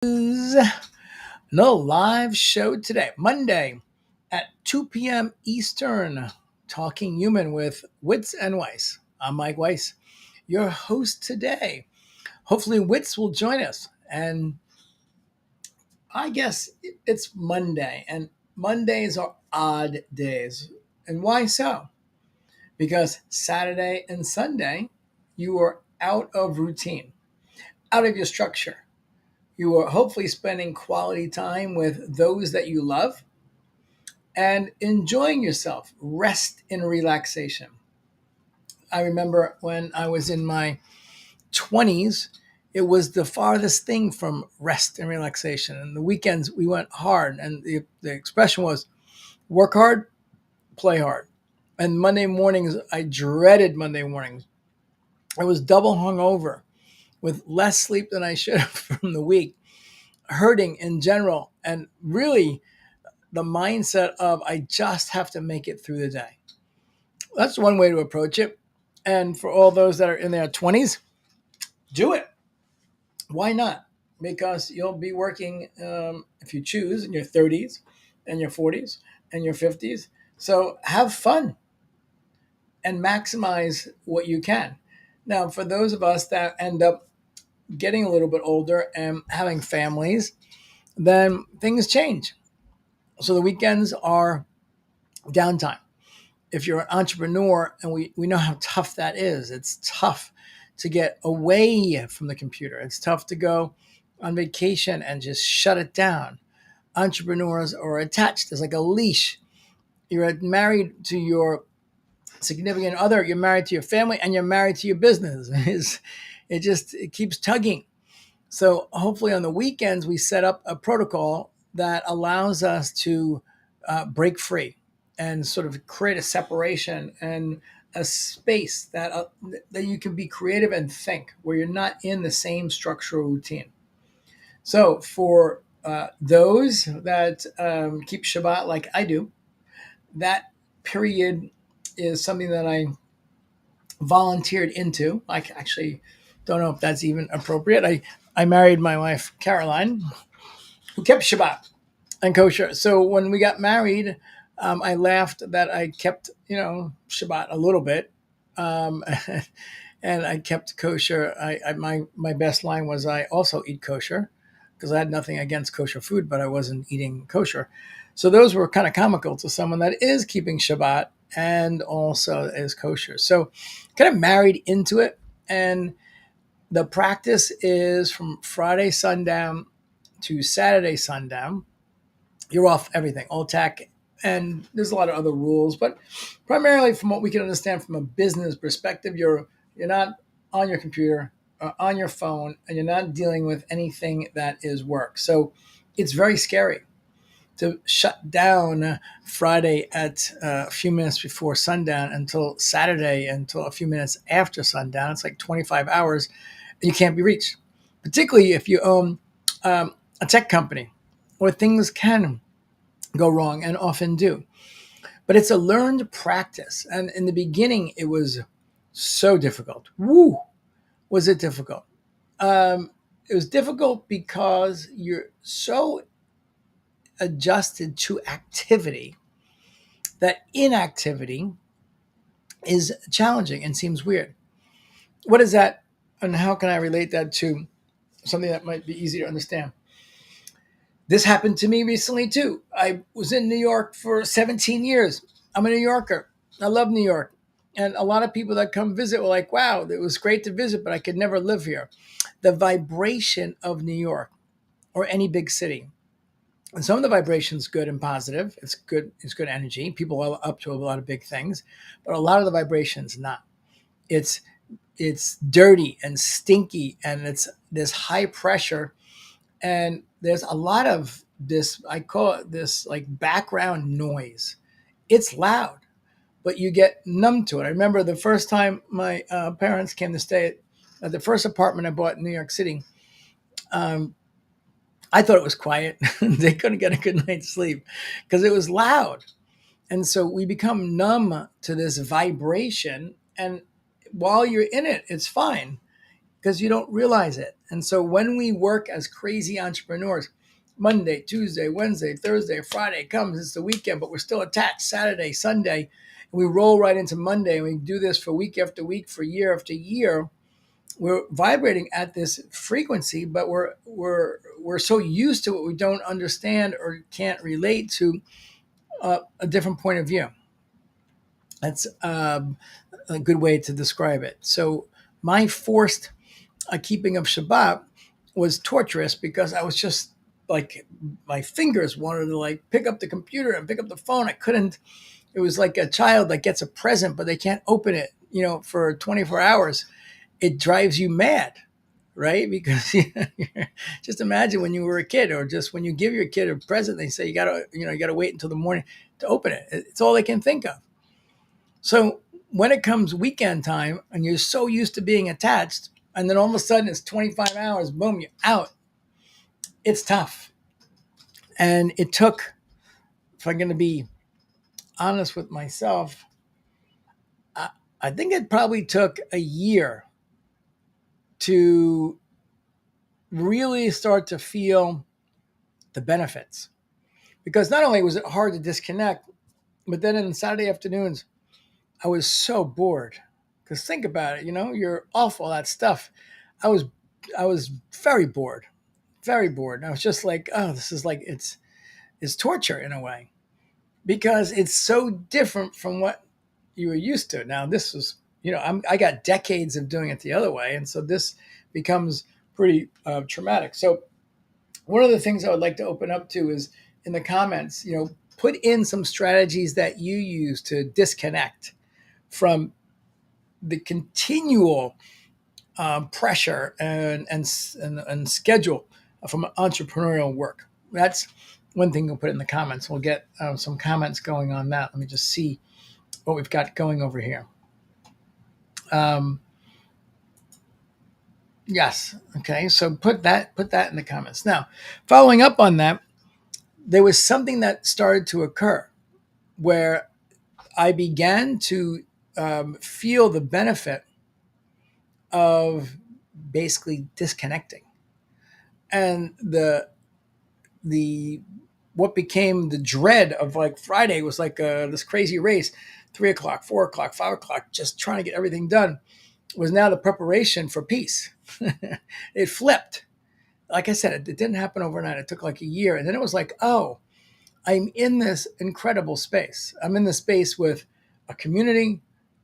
No live show today, Monday at 2 p.m. Eastern, Talking Human with Wits and Weiss. I'm Mike Weiss, your host today. Hopefully, Wits will join us. And I guess it's Monday, and Mondays are odd days. And why so? Because Saturday and Sunday, you are out of routine, out of your structure. You are hopefully spending quality time with those that you love and enjoying yourself, rest and relaxation. I remember when I was in my 20s, it was the farthest thing from rest and relaxation. And the weekends, we went hard. And the expression was work hard, play hard. And Monday mornings, I dreaded Monday mornings. I was double hungover with less sleep than I should have from the week, hurting in general, and really the mindset of I just have to make it through the day. That's one way to approach it. And for all those that are in their 20s, do it. Why not? Because you'll be working, if you choose, in your 30s and your 40s and your 50s. So have fun and maximize what you can. Now, for those of us that end up getting a little bit older and having families, then things change. So the weekends are downtime. If you're an entrepreneur, and we know how tough that is, it's tough to get away from the computer. It's tough to go on vacation and just shut it down. Entrepreneurs are attached. There's like a leash. You're married to your significant other, you're married to your family, and you're married to your business. It keeps tugging. So hopefully on the weekends, we set up a protocol that allows us to break free and sort of create a separation and a space that you can be creative and think, where you're not in the same structural routine. So for those that keep Shabbat like I do, that period is something that I volunteered into. I actually don't know if that's even appropriate. I married my wife, Caroline, who kept Shabbat and kosher. So when we got married, I laughed that I kept, Shabbat a little bit. Um, and I kept kosher. My best line was, I also eat kosher, because I had nothing against kosher food, but I wasn't eating kosher. So those were kind of comical to someone that is keeping Shabbat and also is kosher. So kind of married into it. And the practice is from Friday sundown to Saturday sundown. You're off everything, all tech. And there's a lot of other rules, but primarily from what we can understand from a business perspective, you're not on your computer or on your phone, and you're not dealing with anything that is work. So it's very scary to shut down Friday at a few minutes before sundown until Saturday until a few minutes after sundown. It's like 25 hours, and you can't be reached, particularly if you own a tech company where things can go wrong and often do. But it's a learned practice. And in the beginning, it was so difficult. Woo, was it difficult? It was difficult because you're so adjusted to activity that inactivity is challenging and seems weird. What is that? And how can I relate that to something that might be easy to understand? This happened to me recently too. I was in New York for 17 years. I'm a New Yorker. I love New York. And a lot of people that come visit were like, wow, it was great to visit, but I could never live here. The vibration of New York or any big city. And some of the vibrations good and positive. It's good. It's good energy. People are up to a lot of big things, but a lot of the vibrations not. It's it's dirty and stinky, and it's this high pressure, and there's a lot of this. I call it this like background noise. It's loud, but you get numb to it. I remember the first time my parents came to stay at the first apartment I bought in New York City. Um, I thought it was quiet. They couldn't get a good night's sleep because it was loud. And so we become numb to this vibration. And while you're in it, it's fine. because you don't realize it. And so when we work as crazy entrepreneurs, Monday, Tuesday, Wednesday, Thursday, Friday comes, it's the weekend, but we're still attached Saturday, Sunday, and we roll right into Monday, and we do this for week after week, for year after year. We're vibrating at this frequency, but we're so used to it, we don't understand or can't relate to a different point of view. That's a good way to describe it. So my forced keeping of Shabbat was torturous because I was just like, my fingers wanted to like pick up the computer and pick up the phone. I couldn't. It was like a child that gets a present but they can't open it, for 24 hours. It drives you mad, right? Because just imagine when you were a kid, or just when you give your kid a present, they say you gotta wait until the morning to open it. It's all they can think of. So when it comes weekend time and you're so used to being attached, and then all of a sudden it's 25 hours, boom, you're out. It's tough. And it took, if I'm going to be honest with myself, I think it probably took a year to really start to feel the benefits. Because not only was it hard to disconnect, but then in Saturday afternoons, I was so bored. Because think about it, you're off all that stuff. I was I was very bored, very bored. And I was just like, oh, this is like it's torture in a way, because it's so different from what you were used to. Now this was, I got decades of doing it the other way, and so this becomes pretty traumatic. So one of the things I would like to open up to is in the comments, put in some strategies that you use to disconnect from the continual pressure and schedule from entrepreneurial work. That's one thing you'll put in the comments. We'll get some comments going on that. Let me just see what we've got going over here. Yes. Okay. So put that in the comments. Now, following up on that, there was something that started to occur where I began to feel the benefit of basically disconnecting, and the what became the dread of like Friday was like this crazy race, 3 o'clock, 4 o'clock, 5 o'clock, just trying to get everything done, was now the preparation for peace. It flipped. Like I said, it didn't happen overnight. It took like a year. And then it was like, oh, I'm in this incredible space. I'm in this space with a community,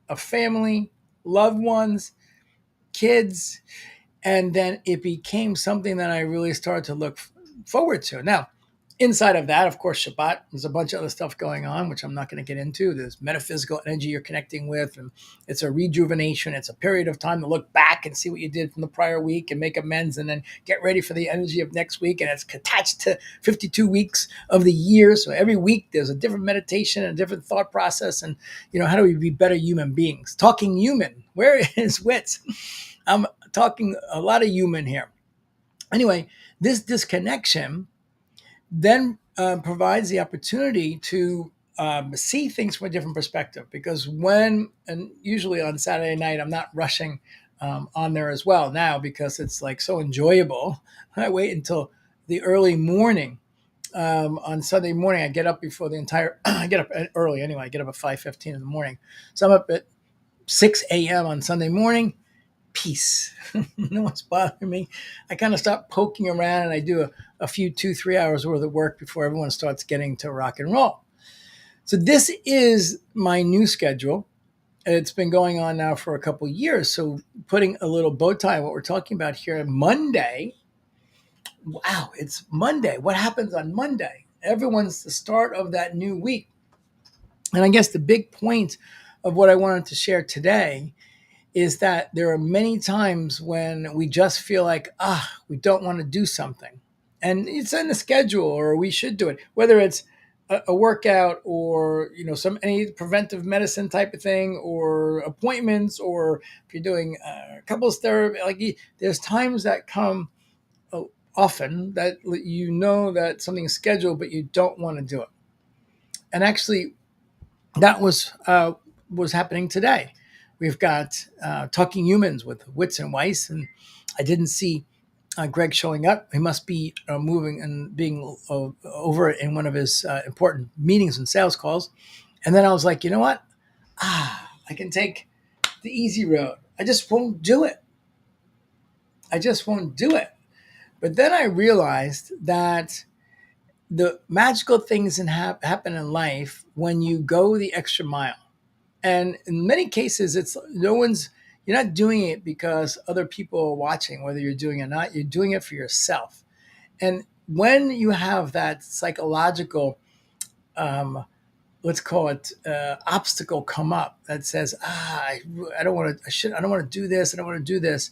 a family, loved ones, kids. And then it became something that I really started to look forward to. Now, inside of that, of course, Shabbat, there's a bunch of other stuff going on, which I'm not going to get into. There's metaphysical energy you're connecting with, and it's a rejuvenation. It's a period of time to look back and see what you did from the prior week and make amends, and then get ready for the energy of next week. And it's attached to 52 weeks of the year. So every week there's a different meditation and a different thought process. And, how do we be better human beings? Talking human. Where is wits? I'm talking a lot of human here. Anyway, this disconnection then provides the opportunity to see things from a different perspective. Because and usually on Saturday night, I'm not rushing on there as well now, because it's like so enjoyable. I wait until the early morning. On Sunday morning, I get up before the entire, I get up early anyway. I get up at 5:15 in the morning. So I'm up at 6 a.m. on Sunday morning. Peace. No one's bothering me. I kind of stop poking around, and I do a few 2-3 hours worth of work before everyone starts getting to rock and roll. So this is my new schedule. It's been going on now for a couple of years. So putting a little bow tie on what we're talking about here, Monday. Wow, it's Monday. What happens on Monday? Everyone's the start of that new week. And I guess the big point of what I wanted to share today is that there are many times when we just feel like, we don't want to do something. And it's in the schedule, or we should do it, whether it's a workout, or, any preventive medicine type of thing, or appointments, or if you're doing couples therapy. Like, there's times that come often that that something's scheduled, but you don't want to do it. And actually, that was happening today. We've got Talking Humans with Wits and Weiss, and I didn't see Greg showing up. He must be moving and being over in one of his important meetings and sales calls. And then I was like, you know what? I can take the easy road. I just won't do it. I just won't do it. But then I realized that the magical things happen in life when you go the extra mile. And in many cases, it's no one's, you're not doing it because other people are watching, whether you're doing it or not, you're doing it for yourself. And when you have that psychological, let's call it obstacle come up that says, I don't want to, I don't want to do this. I don't want to do this.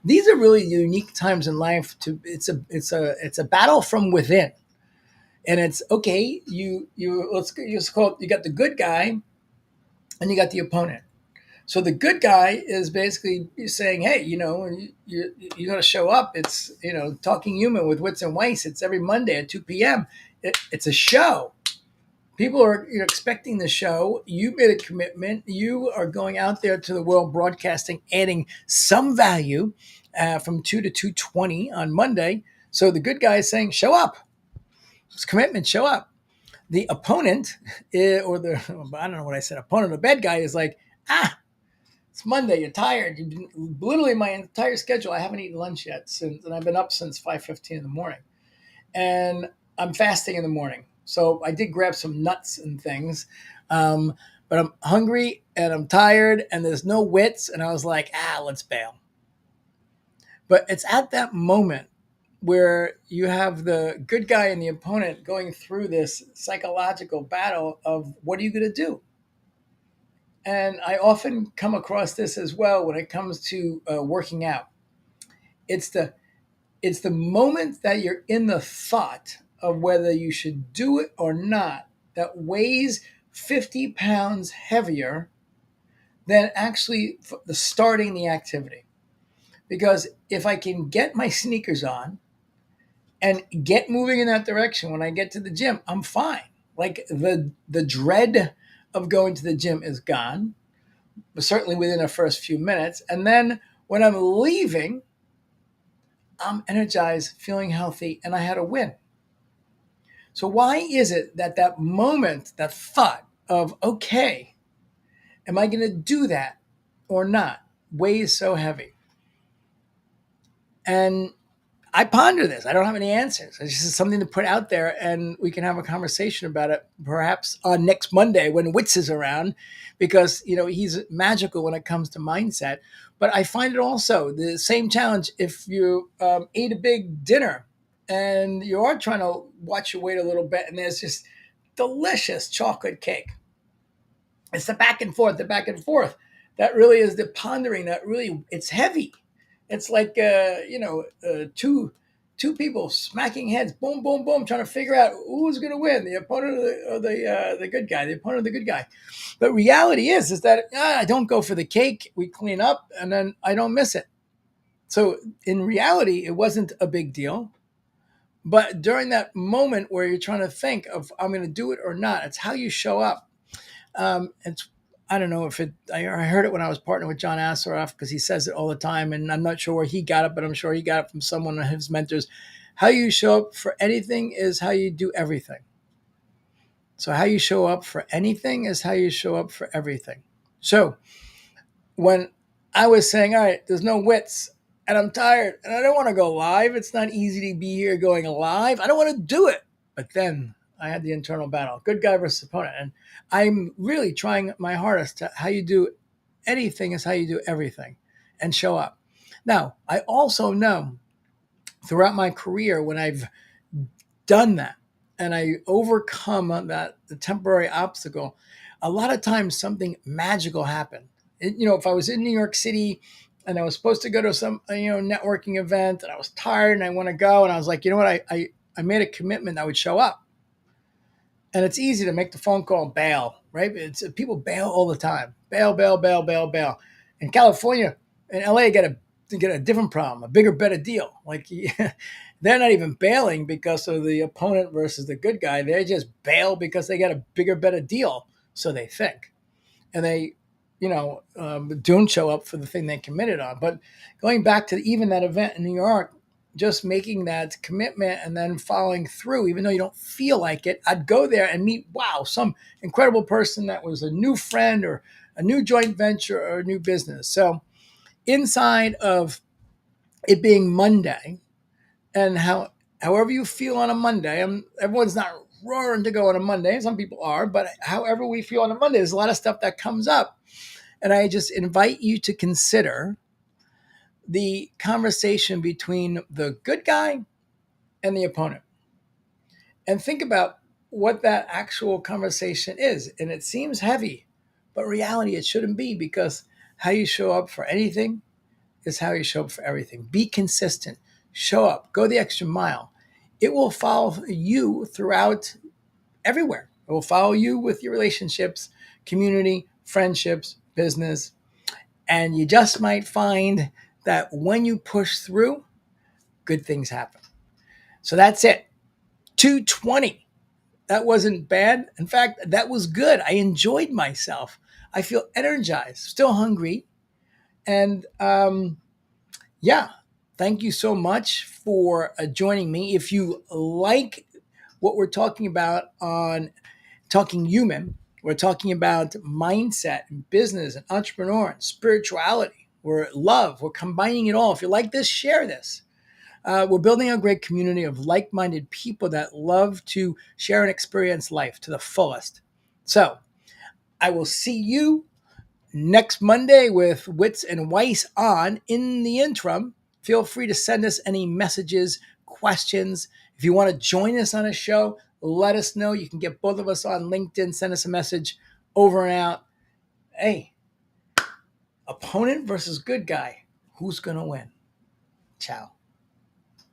These are really unique times in life it's a battle from within. And it's okay. Let's call it, you got the good guy and you got the opponent. So the good guy is basically saying, hey, you're going to show up. It's, Talking Human with Wits and Weiss. It's every Monday at 2 p.m. It's a show. People are expecting the show. You made a commitment. You are going out there to the world broadcasting, adding some value from 2 to 2:20 on Monday. So the good guy is saying, show up. It's commitment, show up. The opponent, I don't know what I said, opponent, the bad guy is like, it's Monday, you're tired. You've been literally my entire schedule. I haven't eaten lunch yet and I've been up since 5:15 in the morning. And I'm fasting in the morning. So I did grab some nuts and things. But I'm hungry and I'm tired and there's no wits. And I was like, let's bail. But it's at that moment where you have the good guy and the opponent going through this psychological battle of what are you going to do? And I often come across this as well when it comes to working out. It's the moment that you're in the thought of whether you should do it or not that weighs 50 pounds heavier than actually the starting the activity. Because if I can get my sneakers on and get moving in that direction when I get to the gym, I'm fine. Like the dread of going to the gym is gone, but certainly within the first few minutes. And then when I'm leaving, I'm energized, feeling healthy, and I had a win. So why is it that that moment, that thought of, okay, am I going to do that or not, weighs so heavy? And I ponder this. I don't have any answers. It's just something to put out there, and we can have a conversation about it perhaps on next Monday when Wits is around, because he's magical when it comes to mindset. But I find it also the same challenge if you ate a big dinner and you are trying to watch your weight a little bit, and there's just delicious chocolate cake. It's the back and forth, That really is the pondering. That really, it's heavy. It's like two people smacking heads, boom, boom, boom, trying to figure out who's going to win, the opponent or the good guy, the opponent of the good guy. But reality is that I don't go for the cake. We clean up, and then I don't miss it. So in reality, it wasn't a big deal. But during that moment where you're trying to think of I'm going to do it or not, it's how you show up. It's I don't know if I heard it when I was partnering with John Asseroff because he says it all the time, and I'm not sure where he got it, but I'm sure he got it from someone of his mentors. How you show up for anything is how you do everything. So how you show up for anything is how you show up for everything. So when I was saying, all right, there's no wits and I'm tired and I don't want to go live. It's not easy to be here going live. I don't want to do it. But then I had the internal battle, good guy versus opponent. And I'm really trying my hardest to how you do anything is how you do everything and show up. Now, I also know throughout my career when I've done that and I overcome the temporary obstacle, a lot of times something magical happened. If I was in New York City and I was supposed to go to some, networking event and I was tired and I want to go and I was like, you know what, I made a commitment I would show up. And it's easy to make the phone call and bail, right? People bail all the time. Bail, bail, bail, bail, bail. In California, in LA, get a different problem, a bigger, better deal. Like they're not even bailing because of the opponent versus the good guy. They just bail because they got a bigger, better deal. So they think. And they don't show up for the thing they committed on. But going back to even that event in New York, just making that commitment and then following through, even though you don't feel like it, I'd go there and meet, wow, some incredible person that was a new friend or a new joint venture or a new business. So inside of it being Monday and however you feel on a Monday, everyone's not roaring to go on a Monday. Some people are, but however we feel on a Monday, there's a lot of stuff that comes up. And I just invite you to consider the conversation between the good guy and the opponent. And think about what that actual conversation is. And it seems heavy, but reality, it shouldn't be, because how you show up for anything is how you show up for everything. Be consistent, show up, go the extra mile. It will follow you throughout everywhere. It will follow you with your relationships, community, friendships, business. And you just might find that when you push through, good things happen. So that's it. 220. That wasn't bad. In fact, that was good. I enjoyed myself. I feel energized, still hungry. And yeah, thank you so much for joining me. If you like what we're talking about on Talking Human, we're talking about mindset and business and entrepreneur and spirituality. We're love. We're combining it all. If you like this, share this. We're building a great community of like-minded people that love to share and experience life to the fullest. So I will see you next Monday with Wits and Weiss on. In the interim, feel free to send us any messages, questions. If you want to join us on a show, let us know. You can get both of us on LinkedIn. Send us a message. Over and out. Hey, opponent versus good guy. Who's going to win? Ciao.